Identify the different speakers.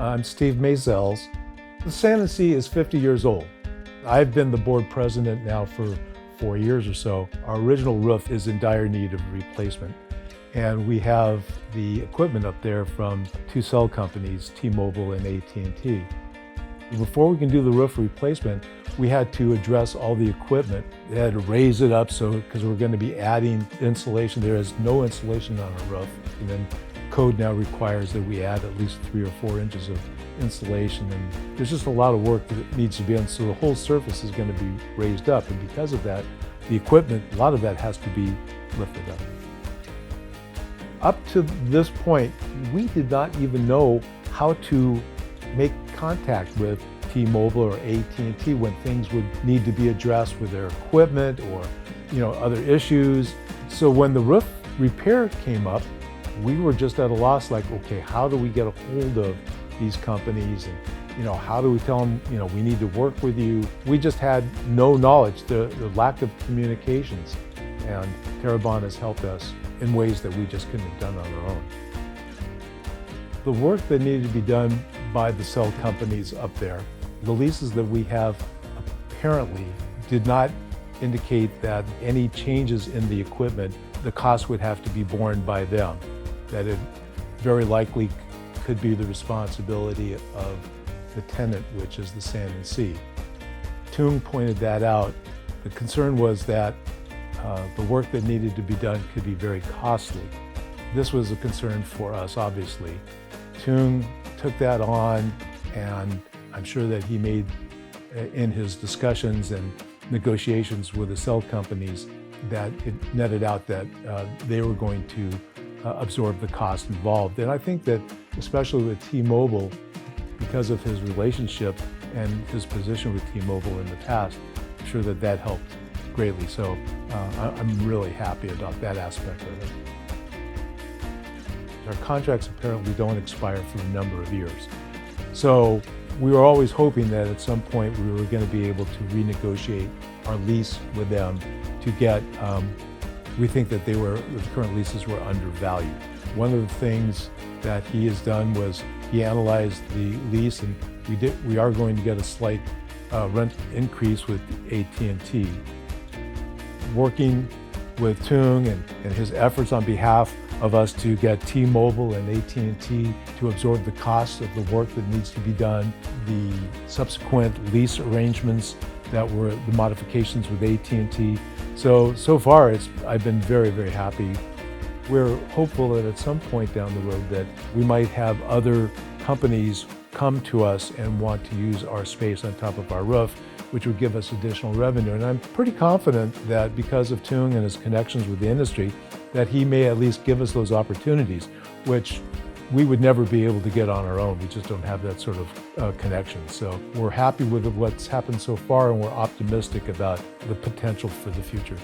Speaker 1: I'm Steve Mazels. The Sand and Sea is 50 years old. I've been the board president now for 4 years or so. Our original roof is in dire need of replacement. And we have the equipment up there from two cell companies, T-Mobile and AT&T. Before we can do the roof replacement, we had to address all the equipment. They had to raise it up because we're going to be adding insulation. There is no insulation on our roof. And then code now requires that we add at least 3 or 4 inches of insulation. And there's just a lot of work that needs to be done. So the whole surface is going to be raised up. And because of that, the equipment, a lot of that has to be lifted up. Up to this point, we did not even know how to make contact with T-Mobile or AT&T when things would need to be addressed with their equipment or other issues. So when the roof repair came up, we were just at a loss, like, okay, how do we get a hold of these companies, and how do we tell them we need to work with you? We just had no knowledge, the lack of communications, and Terabonne has helped us in ways that we just couldn't have done on our own. The work that needed to be done by the cell companies up there, the leases that we have apparently did not indicate that any changes in the equipment, the cost would have to be borne by them, that it very likely could be the responsibility of the tenant, which is the Sand and Sea. Tung pointed that out. The concern was that the work that needed to be done could be very costly. This was a concern for us, obviously. Tung took that on, and I'm sure that he made, in his discussions and negotiations with the cell companies, that it netted out that they were going to absorb the cost involved. And I think that, especially with T-Mobile, because of his relationship and his position with T-Mobile in the past, I'm sure that that helped greatly. So I'm really happy about that aspect of it. Our contracts apparently don't expire for a number of years. So we were always hoping that at some point we were going to be able to renegotiate our lease with them to get, we think that the current leases were undervalued. One of the things that he has done was he analyzed the lease, and we are going to get a slight rent increase with AT&T. Working with Tung and his efforts on behalf of us to get T-Mobile and AT&T to absorb the cost of the work that needs to be done, the subsequent lease arrangements that were the modifications with AT&T. So far I've been very, very happy. We're hopeful that at some point down the road that we might have other companies come to us and want to use our space on top of our roof, which would give us additional revenue. And I'm pretty confident that because of Tung and his connections with the industry, that he may at least give us those opportunities, which we would never be able to get on our own. We just don't have that sort of connection. So we're happy with what's happened so far, and we're optimistic about the potential for the future.